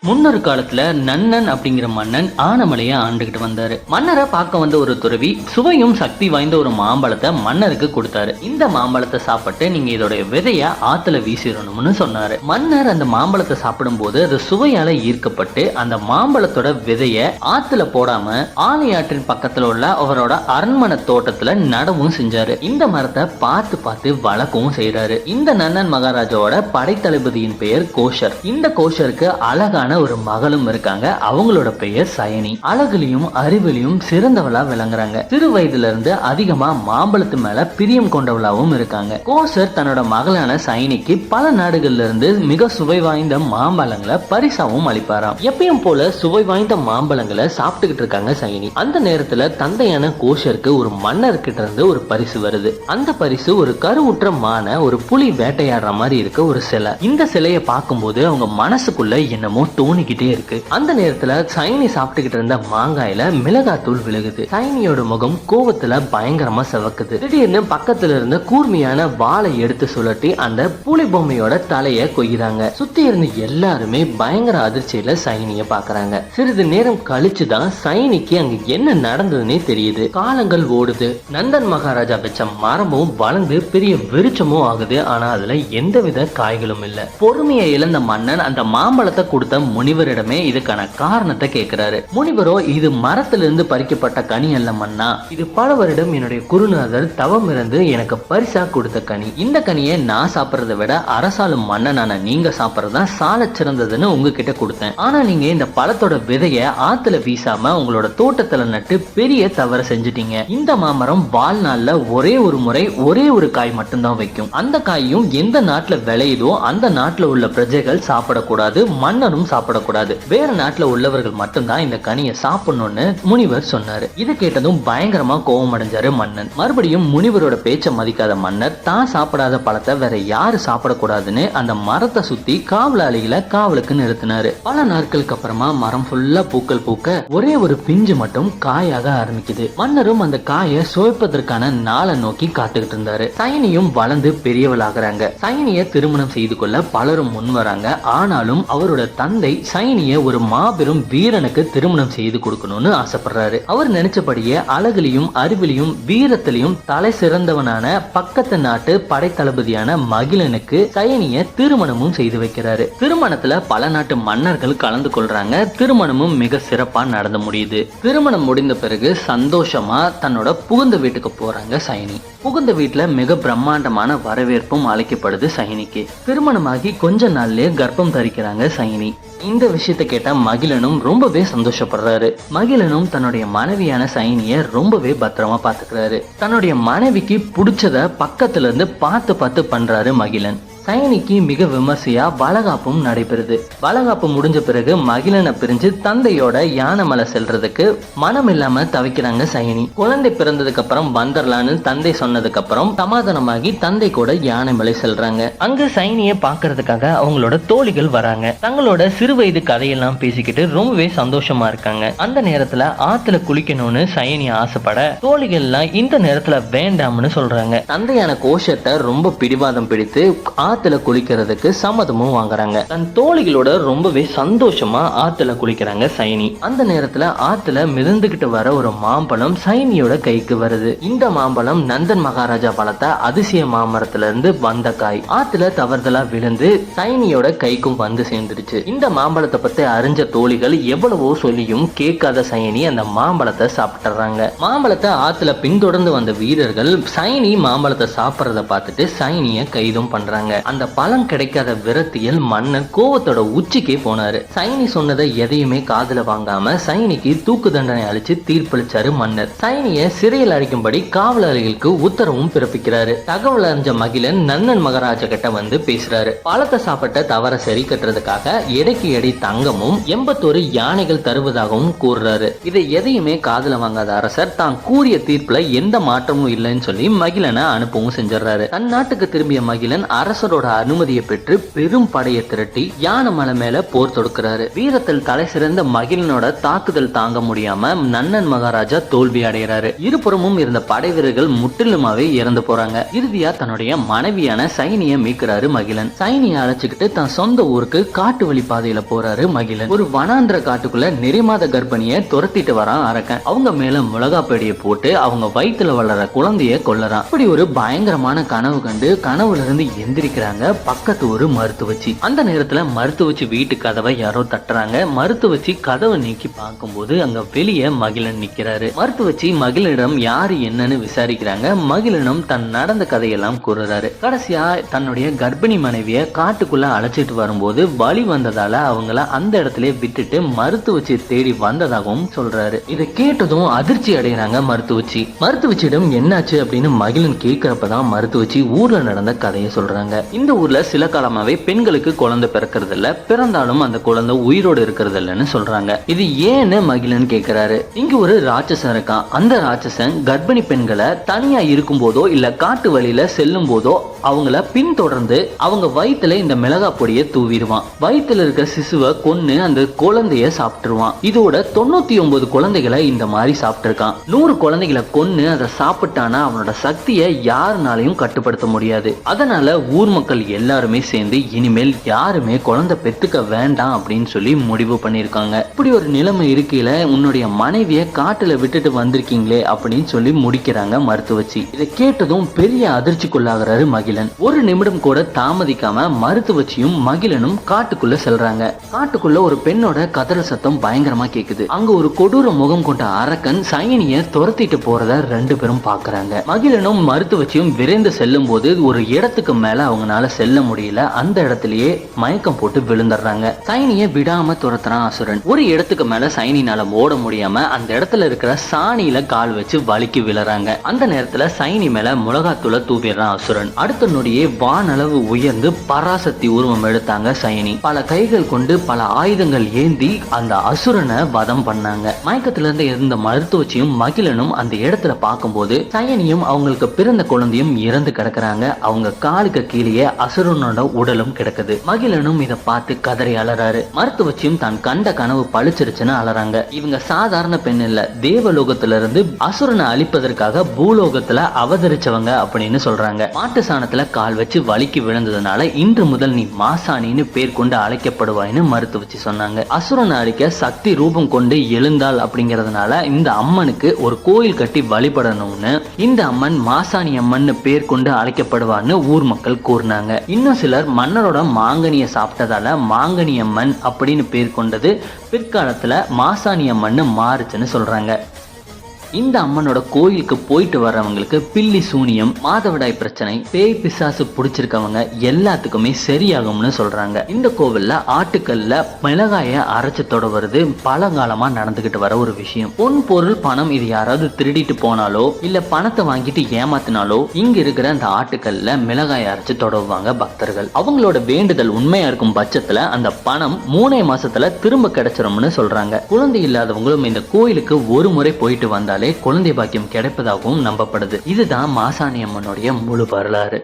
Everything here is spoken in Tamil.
முன்னொரு காலத்துல நன்னன் அப்படிங்கிற மன்னன் ஆனமலையை ஆண்டுகிட்டு வந்தாரு. மன்னரை பார்க்க வந்த ஒரு துறவி சுவையும் சக்தி வாய்ந்த ஒரு மாம்பழத்தை மன்னருக்கு கொடுத்தாரு. இந்த மாம்பழத்தை சாப்பிட்டு நீங்க இதோட விதைய ஆத்துல வீசிடணும்னு சொன்னாரு. மன்னர் அந்த மாம்பழத்தை சாப்பிடும் போது அது சுவையால ஈர்க்கப்பட்டு அந்த மாம்பழத்தோட விதைய ஆத்துல போடாம ஆலையாற்றின் பக்கத்துல உள்ள அவரோட அரண்மனை தோட்டத்துல நடவும் செஞ்சாரு. இந்த மரத்தை பார்த்து பார்த்து வளர்க்கவும் செய்யறாரு. இந்த நன்னன் மகாராஜாவோட படைத்தளபதியின் பெயர் கோஷர். இந்த கோஷருக்கு அழகான ஒரு மகளும் இருக்காங்க. அவங்களோட பெயர் சயனி. அழகுலையும் அறிவிலையும் சிறந்தவளா விளங்குறாங்க. சிறு வயதுல இருந்து அதிகமா மாம்பழத்து மேல பிரியம் கொண்டவளாவும் இருக்காங்க. கோசர் தன்னோட மகளான சயனிக்கு பல நாடுகள்ல இருந்து மிக சுவை வாய்ந்த மாம்பழங்களை பரிசாவும் அளிப்பாராம். எப்பயும் போல சுவை வாய்ந்த மாம்பழங்களை சாப்பிட்டுக்கிட்டு இருக்காங்க சயனி. அந்த நேரத்துல தந்தையான கோஷருக்கு ஒரு மன்னர்கிட்ட இருந்து ஒரு பரிசு வருது. அந்த பரிசு ஒரு கருவுற்ற மான ஒரு புலி வேட்டையாடுற மாதிரி இருக்க ஒரு சிலை. இந்த சிலையை பார்க்கும்போது அவங்க மனசுக்குள்ள என்னமோ தோணிக்கிட்டே இருக்கு. அந்த நேரத்துல சைனி சாப்பிட்டுக்கிட்டு இருந்த மாங்காயில மிளகாத்தூள் விழுகுது. சைனியோட முகம் கோவத்துல பயங்கரமா செவக்குது. திடீர்னு பக்கத்துல இருந்த கூர்மையான வாளை எடுத்து சுழட்டி அந்த புலி பொம்மையோட தலைய கொய்கிறாங்க. சுத்தி இருந்த எல்லாருமே பயங்கர அதிர்ச்சியில சைனிய பாக்குறாங்க. சிறிது நேரம் கழிச்சுதான் சைனிக்கு அங்க என்ன நடந்ததுன்னே தெரியுது. காலங்கள் ஓடுது. நந்தன் மகாராஜா வச்ச மரமும் வளர்ந்து பெரிய விருட்சமும் ஆகுது. ஆனா அதுல எந்தவித காய்களும் இல்ல. பொறுமையை இழந்த மன்னன் அந்த மாம்பழத்தை கொடுத்த முனிவரிடமே இதுக்கான காரணத்தை கேட்கிறாரு. முனிவரோ இது மரத்திலிருந்து பறிக்கப்பட்ட கனி அல்ல மன்னா, இது பல வருடம் என்னுடைய குருநாதர் தவம் இருந்து எனக்கு பரிசா கொடுத்த கனி. இந்த கனியை நான் சாப்பிட்றதை விட அரசாளும் மன்னனான நீங்க சாப்பிட்றதா சால சிறந்ததுன்னு உங்ககிட்ட கொடுத்தேன். ஆனா நீங்க இந்த பழத்தோட விதைய ஆத்துல வீசாம உங்களோட தோட்டத்துல நட்டு பெரிய தவறு செஞ்சுட்டீங்க. இந்த மாமரம் வாழ்நாள்ல ஒரே ஒரு முறை ஒரே ஒரு காய் மட்டும்தான் வைக்கும். அந்த காயும் எந்த நாட்டுல விளையுதோ அந்த நாட்டுல உள்ள பிரஜைகள் சாப்பிடக்கூடாது, மன்னனும் சாப்பிடக்கூடாது. வேற நாட்டுல உள்ளவர்கள் மட்டும்தான் இந்த கனியை சாப்பிடணும்னு முனிவர் சொன்னாரு. இதை கேட்டதும் பயங்கரமா கோபம் அடைஞ்சாரு மன்னன். மறுபடியும் முனிவரோட பேச்ச மதிக்காத மன்னர் தான் சாப்பிடாத பழத்தை வேற யாரு சாப்பிடக்கூடாதுன்னு அந்த மரத்தை சுத்தி காவலாளிகளை காவலுக்கு நிறுத்தினாரு. பல நாட்களுக்கு அப்புறமா மரம் ஃபுல்லா பூக்கள் பூக்க ஒரே ஒரு பிஞ்சு மட்டும் காயாக ஆரம்பிக்குது. மன்னரும் அந்த காயை சுவைப்பதற்கான நாளை நோக்கி காத்துக்கிட்டு இருந்தாரு. சயனியும் வளர்ந்து பெரியவளாகிறாங்க. சயனிய திருமணம் செய்து கொள்ள பலரும் முன் வராங்க. ஆனாலும் அவரோட தந்தை சைனிய ஒரு மாபெரும் வீரனுக்கு திருமணம் செய்து கொடுக்கணும்னு ஆசைப்படுறாரு. அவர் நினைச்சபடியே அழகுலையும் அறிவிலையும் வீரத்திலையும் தலை சிறந்தவனான பக்கத்து நாட்டு படைத்தளபதியான மகிழனுக்கு சயனிய திருமணமும் செய்து வைக்கிறாரு. திருமணத்துல பல நாட்டு மன்னர்கள் கலந்து கொள்றாங்க. திருமணமும் மிக சிறப்பா நடந்து முடியுது. திருமணம் முடிந்த பிறகு சந்தோஷமா தன்னோட புகுந்த வீட்டுக்கு போறாங்க சயனி. புகுந்த வீட்டுல மிக பிரம்மாண்டமான வரவேற்பும் அளிக்கப்படுது சயனிக்கு. திருமணமாகி கொஞ்ச நாள்லயே கர்ப்பம் தரிக்கிறாங்க சயனி. இந்த விஷயத்தை கேட்ட மகிழனும் ரொம்பவே சந்தோஷப்படுறாரு. மகிழனும் தன்னுடைய மனைவியான சயனிய ரொம்பவே பத்திரமா பாத்துக்கிறாரு. தன்னுடைய மனைவிக்கு பிடிச்சத பக்கத்துல இருந்து பார்த்து பார்த்து பண்றாரு மகிழன். சயனிக்கு மிக விமர்சையா வளகாப்பும் நடைபெறுது. வளகாப்பு முடிஞ்ச பிறகு மகிழனை பிரிஞ்சு தந்தையோட யானைமலை செல்றதுக்கு மனம் இல்லாம தவிக்கிறாங்க சயனி. குழந்தை பிறந்ததுக்கு அப்புறம் வந்துடலான்னு தந்தை சொன்னதுக்கு அப்புறம் சமாதானமாகி தந்தை கூட யானைமலை செல்றாங்க. அங்க சயனியை பாக்குறதுக்காக அவங்களோட தோழிகள் வராங்க. தங்களோட சிறு வயது கதையெல்லாம் பேசிக்கிட்டு ரொம்பவே சந்தோஷமா இருக்காங்க. அந்த நேரத்துல ஆத்துல குளிக்கணும்னு சயனி ஆசைப்பட தோழிகள் எல்லாம் இந்த நேரத்துல வேண்டாம்னு சொல்றாங்க. தந்தையான கோஷத்தை ரொம்ப பிடிவாதம் பிடித்து ஆத்துல குளிக்கிறதுக்கு சம்மதமும் வாங்குறாங்க. தன் தோழிகளோட ரொம்பவே சந்தோஷமா ஆத்துல குளிக்கிறாங்க சயனி. அந்த நேரத்துல ஆத்துல மிதந்துகிட்டு வர ஒரு மாம்பழம் சயனியோட கைக்கு வருது. இந்த மாம்பழம் நந்தன் மகாராஜா வளர்த்த அதிசய மாமரத்துல இருந்து வந்த காய். ஆத்துல தவறுதலா விழுந்து சயனியோட கைக்கும் வந்து சேர்ந்துருச்சு. இந்த மாம்பழத்தை பத்தி அறிஞ்ச தோழிகள் எவ்வளவோ சொல்லியும் கேட்காத சயனி அந்த மாம்பழத்தை சாப்பிட்டுறாங்க. மாம்பழத்தை ஆத்துல பின்தொடர்ந்து வந்த வீரர்கள் சயனி மாம்பழத்தை சாப்பிட்றத பார்த்துட்டு சயனிய கைதும் பண்றாங்க. அந்த பழம் கிடைக்காத விரத்தியில் மன்னன் கோவத்தோட உச்சிக்கே போனாரு. சயனி சொன்னதை எதையுமே காதுல வாங்காம சயனிக்கு தூக்கு தண்டனை அளிச்சு தீர்ப்பளிச்சாரு மன்னர். சயனிய சிறையில் அடைக்கும்படி காவலாளிகளுக்கு உத்தரவும் பிறப்பிக்கிறாரு. தகவல் அறிஞ்ச மகிழன் நன்னன் மகாராஜா கிட்ட வந்து பேசுறாரு. பழத்தை சாப்பிட்ட தவற சரி கட்டுறதுக்காக எடைக்கு எடை தங்கமும் 81 யானைகள் தருவதாகவும் கூறுறாரு. இதை எதையுமே காதுல வாங்காத அரசர் தான் கூறிய தீர்ப்புல எந்த மாற்றமும் இல்லைன்னு சொல்லி மகிழனை அனுப்பவும் செஞ்சிடறாரு. தன் நாட்டுக்கு திரும்பிய மகிழன் அரசரோட மன்னரோட அனுமதியை பெற்று பெரும் படையை திரட்டி யானை மலை மேல போர் தொடுக்கிறாரு. வீரத்தில் தலை சிறந்த மகிழனோட தாக்குதல் தாங்க முடியாம நன்னன் மகாராஜா தோல்வி அடைகிறாரு. இருபுறமும் இருந்த படை வீரர்கள் முற்றிலுமாவே இறந்து போறாங்க. இறுதியா தன்னுடைய மனைவியான சைனிய மீட்கிறாரு மகிழன். சைனியை அழைச்சுக்கிட்டு தன் சொந்த ஊருக்கு காட்டு வழி பாதையில போறாரு மகிழன். ஒரு வனாந்திர காட்டுக்குள்ள நிறைமாத கர்ப்பிணிய துரத்திட்டு வரான் அரக்கன். அவங்க மேல மிளகாப்படியை போட்டு அவங்க வயிற்றுல வளர குழந்தைய கொல்லறான். இப்படி ஒரு பயங்கரமான கனவு கண்டு கனவுல இருந்து எந்திரிக்கிறாங்க பக்கத்து ஒரு மருத்துவச்சி. அந்த நேரத்துல மருத்துவச்சி வீட்டு கதவை யாரோ தட்டுறாங்க. மருத்துவச்சி கதவை நீக்கி பார்க்கும்போது அங்க வெளியே மகிழன் நிக்கிறாரு. மருத்துவச்சி மகிழனிடம் யாரு என்னன்னு விசாரிக்கிறாங்க. மகிழனும் தன் நடந்த கதையெல்லாம் கூறுறாரு. கடைசியா தன்னுடைய கர்ப்பிணி மனைவிய காட்டுக்குள்ள அழைச்சிட்டு வரும்போது வலி வந்ததால அவங்கள அந்த இடத்துல விட்டுட்டு மருத்துவச்சி தேடி வந்ததாகவும் சொல்றாரு. இதை கேட்டதும் அதிர்ச்சி அடைகிறாங்க மருத்துவச்சி. மருத்துவச்சியிடம் என்னாச்சு அப்படின்னு மகிழன் கேட்கிறப்பதான் மருத்துவச்சி ஊர்ல நடந்த கதையை சொல்றாங்க. இந்த ஊர்ல சில காலமாவே பெண்களுக்கு குழந்தை பிறக்கிறது இல்ல, பிறந்தாலும் அந்த குழந்தை உயிரோடு இருக்கிறது இல்லன்னு சொல்றாங்க. இது ஏன்னு மகிழன் கேட்கிறாரு. இங்க ஒரு ராட்சசன் இருக்கான். அந்த ராட்சசன் கர்ப்பிணி பெண்களை தனியா இருக்கும் போதோ இல்ல காட்டு வழியில செல்லும் போதோ அவங்கள பின்தொடர்ந்து அவங்க வயிற்றுல இந்த மிளகா பொடியை தூவிடுவான். வயிற்றுல இருக்க சிசுவை கொன்னு அந்த குழந்தைய சாப்பிட்டுருவான். இதோட 99 குழந்தைகளை இந்த மாதிரி சாப்பிட்டுருக்கான். 100 குழந்தைகளை கொன்னு அதை சாப்பிட்டானா அவனோட சக்தியை யாருனாலையும் கட்டுப்படுத்த முடியாது. அதனால ஊர் மக்கள் எல்லாருமே சேர்ந்து இனிமேல் யாருமே குழந்தை பெத்துக்க வேண்டாம் அப்படின்னு சொல்லி முடிவு பண்ணிருக்காங்க. இப்படி ஒரு நிலைமை இருக்கையில உன்னுடைய மனைவிய காட்டுல விட்டுட்டு வந்திருக்கீங்களே அப்படின்னு சொல்லி முடிக்கிறாங்க மருத்துவச்சி. இதை கேட்டதும் பெரிய அதிர்ச்சிக்குள்ளாகிறாரு மகிழன். ஒரு நிமிடம் கூட தாமதிக்காம மருத்துவச்சியும் மகிழனும் காட்டுக்குள்ள செல்றாங்க. காட்டுக்குள்ள ஒரு பெண்ணோட கதறல் சத்தம் பயங்கரமா கேக்குது. அங்க ஒரு கொடூர முகம் கொண்ட அரக்கன் சைனிய துரத்திட்டு போறத 2 பேரும் பாக்குறாங்க. மகிழனும் மருத்துவச்சியும் விரைந்து செல்லும் போது ஒரு இடத்துக்கு மேல அவங்களால செல்ல முடியல. அந்த இடத்திலேயே மயக்கம் போட்டு விழுந்துடுறாங்க. சைனிய விடாம துரத்துறான் அசுரன். ஒரு இடத்துக்கு மேல சைனினால ஓட முடியாம அந்த இடத்துல இருக்கிற சாணியில கால் வச்சு வலிக்கு விழறாங்க. அந்த நேரத்துல சைனி மேல மிளகாத்தூளை தூவிடுறான் அசுரன். அடுத்த நொடியே வானளவு உயர்ந்து பராசக்தி உருவம் எடுத்தாங்க சைனி. பல கைகள் கொண்டு பல ஆயுதங்கள் ஏந்தி அந்த அசுரனை வதம் பண்ணாங்க. மயக்கத்துல இருந்து இருந்த மருத்துவச்சியும் மகிழனும் அந்த இடத்துல பார்க்கும்போது சைனியும் அவங்களுக்கு பிறந்த குழந்தையும் இறந்து கிடக்குறாங்க. அவங்க காலுக்கு கீழே அசுரனோட உடலும் கிடக்குது. மகிழனும் இதை பார்த்து கதறி அலறாரு. மருத்துவச்சியும் தான் கண்ட கனவு பழிச்சிருச்சுன்னு அலறாங்க. இவங்க சாதாரண பெண் இல்ல, தேவலோகத்துல இருந்து அசுரனை அழிப்பதற்காக பூலோகத்துல அவதரிச்சவங்க அப்படின்னு சொல்றாங்க. மாட்டு சாணத்துல கால் வச்சு வலிக்கு விழுந்ததுனால இன்று முதல் நீ மாசாணின்னு பேர் கொண்டு அழைக்கப்படுவாய்னு மருத்துவச்சி சொன்னாங்க. அசுரனை அழிக்க சக்தி ரூபம் கொண்டு எழுந்தாள் அப்படிங்கறதுனால இந்த அம்மனுக்கு ஒரு கோயில் கட்டி வழிபடணும்னு இந்த அம்மன் மாசாணி அம்மன் பேர் கொண்டு அழைக்கப்படுவான்னு ஊர் மக்கள் கூறினாங்க. இன்னும் சிலர் மன்னரோட மாங்கனிய சாப்பிட்டதால மாங்கனி அம்மன் அப்படின்னு பேர் கொண்டது பிற்காலத்துல மாசாணி அம்மன் மாறுச்சுன்னு சொல்றாங்க. இந்த அம்மனோட கோயிலுக்கு போயிட்டு வர்றவங்களுக்கு பில்லி சூனியம், மாதவிடாய் பிரச்சனை, பேய் பிசாசு பிடிச்சிருக்கவங்க எல்லாத்துக்குமே சரியாகும்னு சொல்றாங்க. இந்த கோவில்ல ஆட்டுக்கல்ல மிளகாய அரைச்சு தொடர்வது பல காலமா நடந்துகிட்டு வர ஒரு விஷயம். பொன் பொருள் பணம் இது யாராவது திருடிட்டு போனாலோ இல்ல பணத்தை வாங்கிட்டு ஏமாத்தினாலோ இங்க இருக்கிற அந்த ஆட்டுக்கல்ல மிளகாய அரைச்சு தொடருவாங்க பக்தர்கள். அவங்களோட வேண்டுதல் உண்மையா இருக்கும் பட்சத்துல அந்த பணம் 3 மாசத்துல திரும்ப கிடைச்சிரும்னு சொல்றாங்க. குழந்தை இல்லாதவங்களும் இந்த கோயிலுக்கு ஒரு முறை போயிட்டு வந்தால் குழந்தை பாக்கியம் கிடைப்பதாகவும் நம்பப்படுது. இதுதான் மாசாணி அம்மனுடைய முழு வரலாறு.